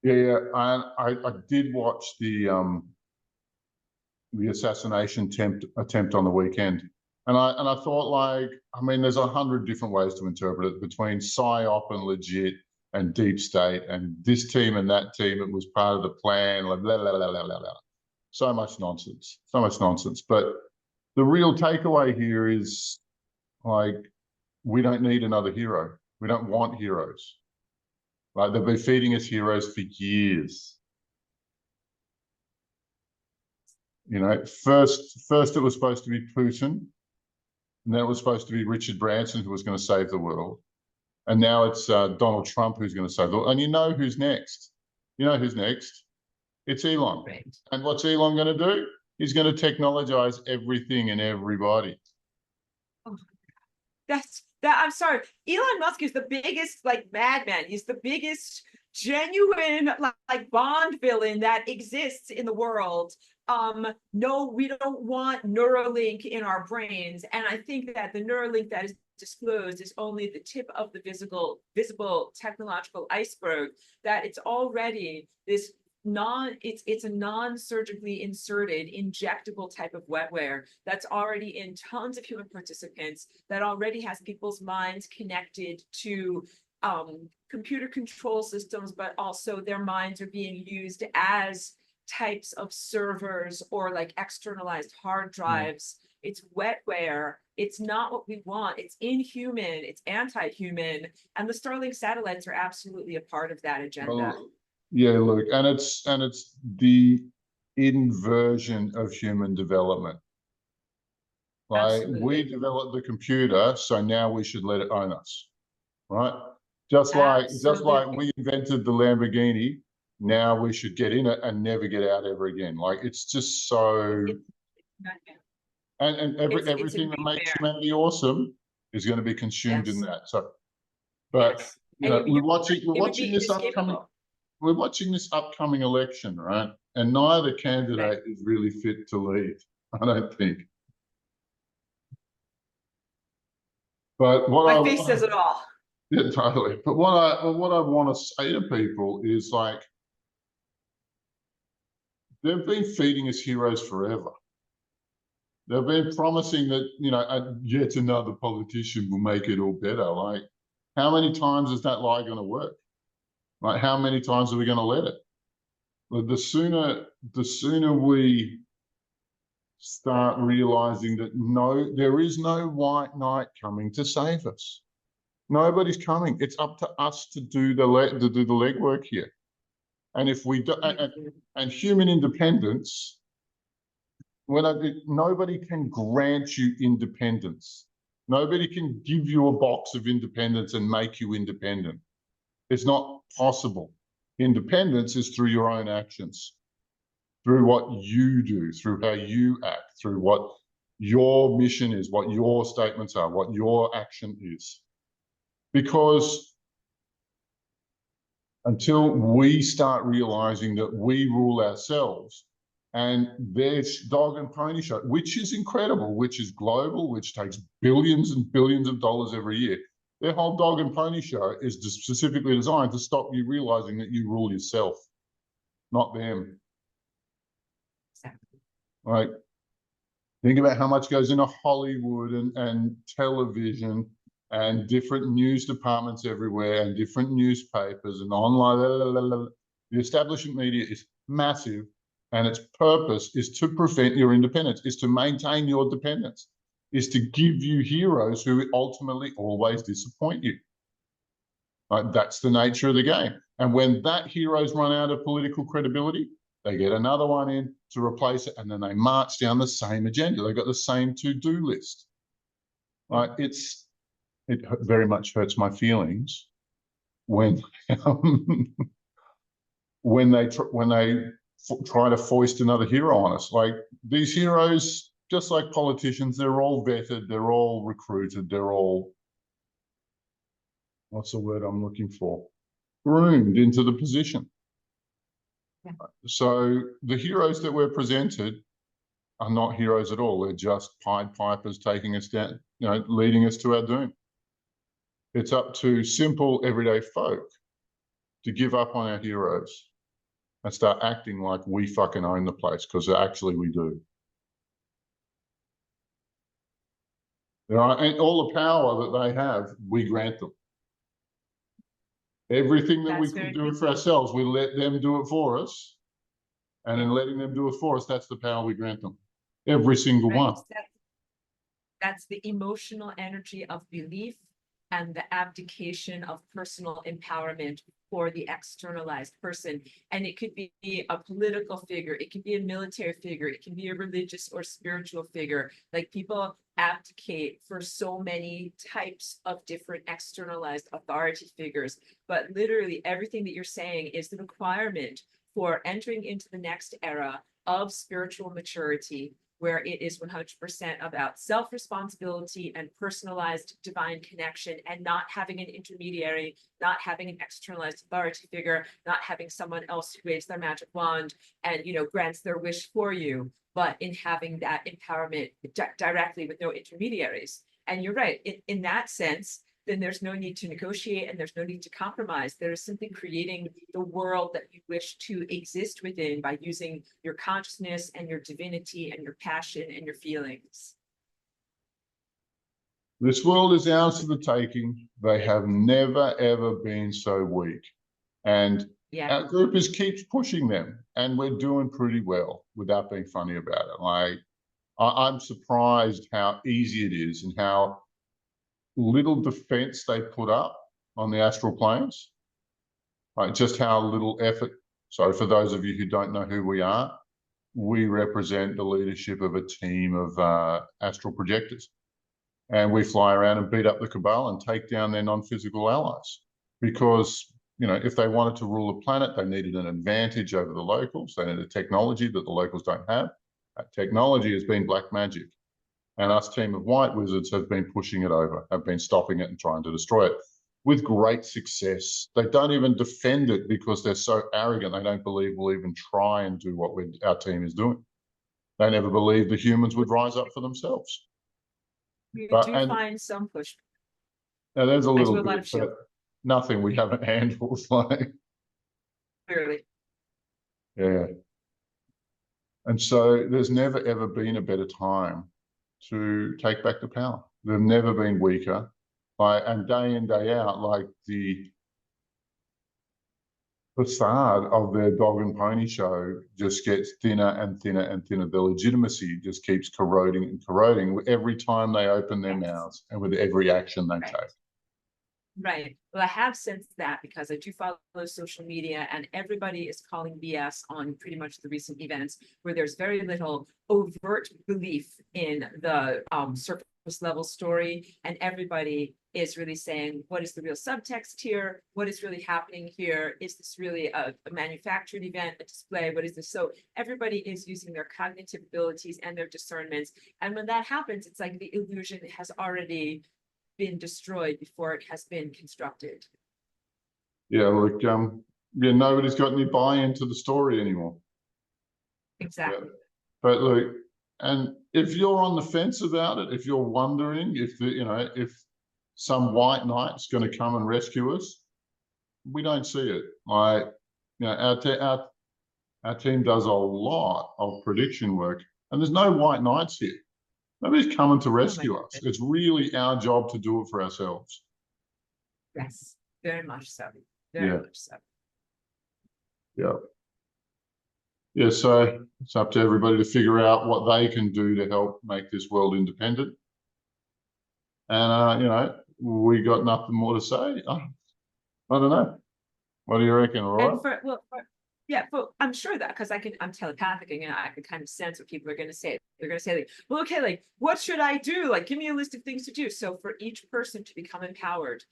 Yeah, I did watch the assassination attempt on the weekend, and I thought, like, I mean, there's 100 different ways to interpret it, between psyop and legit and deep state and this team and that team. It was part of the plan. Blah, blah, blah, blah, blah, blah. So much nonsense. So much nonsense. But the real takeaway here is, like, we don't need another hero. We don't want heroes. Like, they've been feeding us heroes for years. You know, first it was supposed to be Putin, and then it was supposed to be Richard Branson, who was going to save the world, and now it's Donald Trump who's going to save the world. And you know who's next? You know who's next? It's Elon. Right. And what's Elon going to do? He's going to technologize everything and everybody. Oh, I'm sorry. Elon Musk is the biggest, like, madman. He's the biggest genuine, like Bond villain that exists in the world. No, we don't want Neuralink in our brains. And I think that the Neuralink that is disclosed is only the tip of the visible technological iceberg, that it's already this it's a non-surgically inserted injectable type of wetware that's already in tons of human participants, that already has people's minds connected to computer control systems, but also their minds are being used as types of servers or like externalized hard drives. It's wetware. It's not what we want. It's inhuman. It's anti-human. And the Starlink satellites are absolutely a part of that agenda. Well, yeah, look, and it's the inversion of human development. Like, Absolutely. we developed the computer, so now we should let it own us, right? Just like we invented the Lamborghini, now we should get in it and never get out ever again. Like, it's just so. And everything that makes humanity awesome is going to be consumed in that. So, but you know, we're watching this upcoming election, right? And neither candidate is really fit to lead, I don't think. But my face says it all. Yeah, totally. But what I want to say to people is, like, they've been feeding us heroes forever. They've been promising that, you know, yet another politician will make it all better. Like, how many times is that lie going to work? Like, how many times are we going to let it? But the sooner we start realizing that there is no white knight coming to save us. Nobody's coming. It's up to us to do the legwork here. And if we do, and human independence, nobody can grant you independence. Nobody can give you a box of independence and make you independent. It's not possible. Independence is through your own actions, through what you do, through how you act, through what your mission is, what your statements are, what your action is. Because until we start realizing that we rule ourselves, and there's dog and pony show, which is incredible, which is global, which takes billions and billions of dollars every year. Their whole dog and pony show is just specifically designed to stop you realizing that you rule yourself, not them. Right? Think about how much goes into Hollywood and television and different news departments everywhere and different newspapers and online. The establishment media is massive, and its purpose is to prevent your independence, is to maintain your dependence, is to give you heroes who ultimately always disappoint you. Right? That's the nature of the game. And when that hero's run out of political credibility, they get another one in to replace it, and then they march down the same agenda. They've got the same to-do list. Right? It very much hurts my feelings when when they try to foist another hero on us. Like, these heroes, just like politicians, they're all vetted, they're all recruited, they're all, what's the word I'm looking for? Groomed into the position. Yeah. So the heroes that we're presented are not heroes at all. They're just Pied Pipers taking us down, you know, leading us to our doom. It's up to simple everyday folk to give up on our heroes and start acting like we fucking own the place, because actually we do. And all the power that they have, we grant them. Everything that we That's could very do for ourselves, we let them do it for us. And in letting them do it for us, that's the power we grant them. Every single right. one. That's the emotional energy of belief and the abdication of personal empowerment for the externalized person. And it could be a political figure, it can be a military figure, it can be a religious or spiritual figure. Like, people abdicate for so many types of different externalized authority figures. But literally everything that you're saying is the requirement for entering into the next era of spiritual maturity, where it is 100% about self-responsibility and personalized divine connection, and not having an intermediary, not having an externalized authority figure, not having someone else who waves their magic wand and, you know, grants their wish for you, but in having that empowerment directly with no intermediaries. And you're right, in that sense, then there's no need to negotiate and there's no need to compromise. There is simply creating the world that you wish to exist within by using your consciousness and your divinity and your passion and your feelings. This world is ours for the taking. They have never, ever been so weak. And our group keeps pushing them, and we're doing pretty well without being funny about it. Like, I'm surprised how easy it is and how little defense they put up on the astral planes, like just how little effort. So for those of you who don't know who we are, we represent the leadership of a team of astral projectors, and we fly around and beat up the cabal and take down their non-physical allies, because, you know, if they wanted to rule the planet, they needed an advantage over the locals. They needed technology that the locals don't have. That technology has been black magic. And us team of white wizards have been pushing it over, have been stopping it and trying to destroy it with great success. They don't even defend it because they're so arrogant. They don't believe we'll even try and do what our team is doing. They never believed the humans would rise up for themselves. We But, do and find some push. now there's a little a lot bit, of shield. but nothing we haven't handled. Like, Clearly. yeah. And so there's never, ever been a better time to take back the power. They've never been weaker. And day in, day out, like, the facade of their dog and pony show just gets thinner and thinner and thinner. The legitimacy just keeps corroding and corroding every time they open their mouths and with every action they take. Right. Well, I have sensed that because I do follow social media, and everybody is calling BS on pretty much the recent events, where there's very little overt belief in the surface level story, and everybody is really saying, what is the real subtext here? What is really happening here? Is this really a manufactured event, a display? What is this? So everybody is using their cognitive abilities and their discernments. And when that happens, it's like the illusion has already been destroyed before it has been constructed. Yeah, look, yeah, nobody's got any buy-in to the story anymore. Exactly. But look, and if you're on the fence about it, if you're wondering if if some white knight's going to come and rescue us, we don't see it. Like, our team does a lot of prediction work, and there's no white knights here. Nobody's coming to rescue us. It's really our job to do it for ourselves. Yes, very much so. Very much so. Yeah. Yeah, so it's up to everybody to figure out what they can do to help make this world independent. And, we got nothing more to say. I don't know. What do you reckon, Aurora? Yeah, but I'm sure that because I'm telepathic, and I can kind of sense what people are going to say. They're going to say, like, well, okay, like, what should I do? Like, give me a list of things to do. So for each person to become empowered,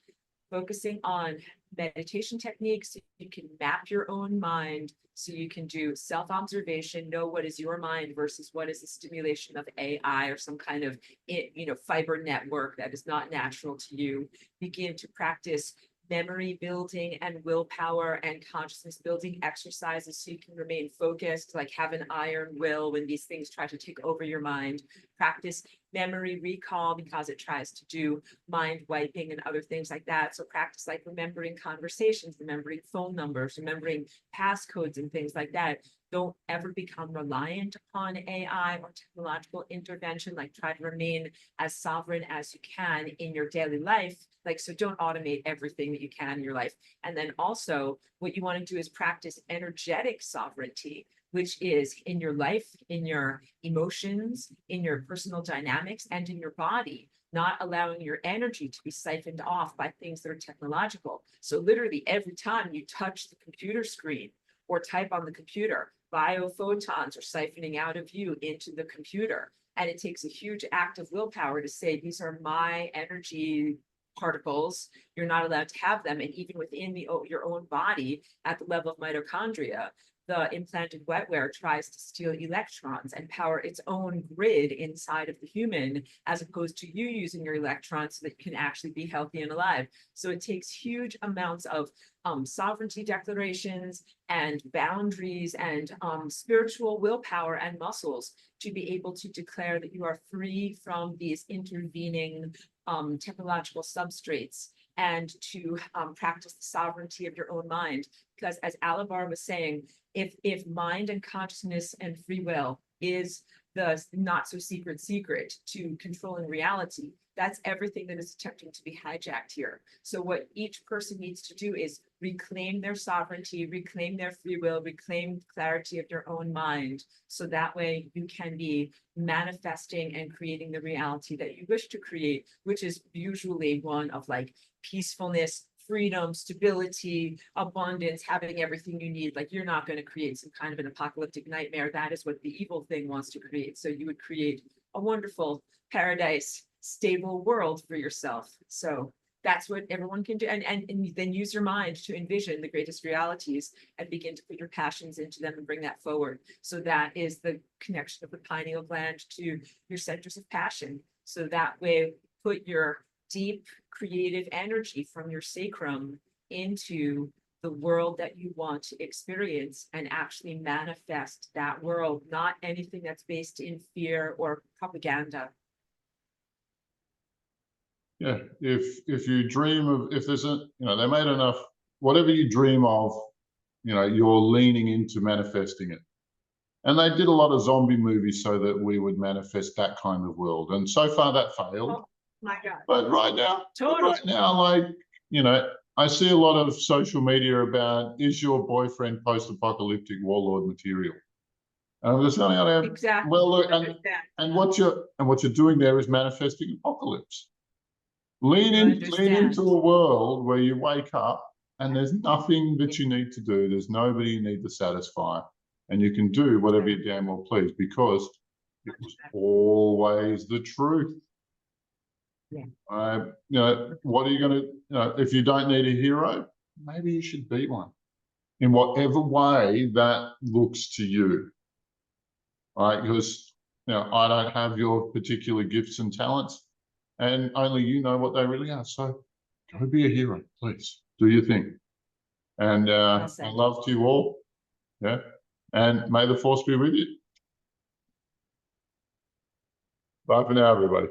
focusing on meditation techniques, so you can map your own mind, so you can do self-observation, know what is your mind versus what is the stimulation of AI or some kind of fiber network that is not natural to you. Begin to practice memory building and willpower and consciousness building exercises so you can remain focused, like have an iron will when these things try to take over your mind. Practice memory recall because it tries to do mind wiping and other things like that. So practice like remembering conversations, remembering phone numbers, remembering passcodes and things like that. Don't ever become reliant upon AI or technological intervention. Like, try to remain as sovereign as you can in your daily life. Like, so don't automate everything that you can in your life. And then also what you want to do is practice energetic sovereignty, which is in your life, in your emotions, in your personal dynamics, and in your body, not allowing your energy to be siphoned off by things that are technological. So literally every time you touch the computer screen or type on the computer, biophotons are siphoning out of you into the computer. And it takes a huge act of willpower to say, these are my energy particles. You're not allowed to have them. And even within your own body, at the level of mitochondria, the implanted wetware tries to steal electrons and power its own grid inside of the human, as opposed to you using your electrons so that you can actually be healthy and alive. So it takes huge amounts of sovereignty declarations and boundaries and spiritual willpower and muscles to be able to declare that you are free from these intervening technological substrates, and to practice the sovereignty of your own mind. Because as Alabar was saying, if mind and consciousness and free will is the not so secret to controlling reality, that's everything that is attempting to be hijacked here. So what each person needs to do is reclaim their sovereignty, reclaim their free will, reclaim clarity of your own mind. So that way you can be manifesting and creating the reality that you wish to create, which is usually one of like peacefulness, freedom, stability, abundance, having everything you need. Like, you're not going to create some kind of an apocalyptic nightmare. That is what the evil thing wants to create. So you would create a wonderful paradise, stable world for yourself. So that's what everyone can do. And then use your mind to envision the greatest realities and begin to put your passions into them and bring that forward. So that is the connection of the pineal gland to your centers of passion. So that way, put your deep creative energy from your sacrum into the world that you want to experience and actually manifest that world, not anything that's based in fear or propaganda. Yeah, if you dream of, if there's a, they made enough, whatever you dream of, you're leaning into manifesting it. And they did a lot of zombie movies so that we would manifest that kind of world. And so far that failed. Oh my God. But right now, like, I see a lot of social media about, is your boyfriend post-apocalyptic warlord material? And I'm just going to Exactly. well, look, and what you're doing there is manifesting apocalypse. Lean into a world where you wake up and there's nothing that you need to do. There's nobody you need to satisfy, and you can do whatever you damn well please, because it was always the truth. Yeah. What are you going to, if you don't need a hero, maybe you should be one in whatever way that looks to you. Right? Because, I don't have your particular gifts and talents, and only you know what they really are. So go be a hero, please. Do your thing. And love to you all. Yeah. And may the force be with you. Bye for now, everybody.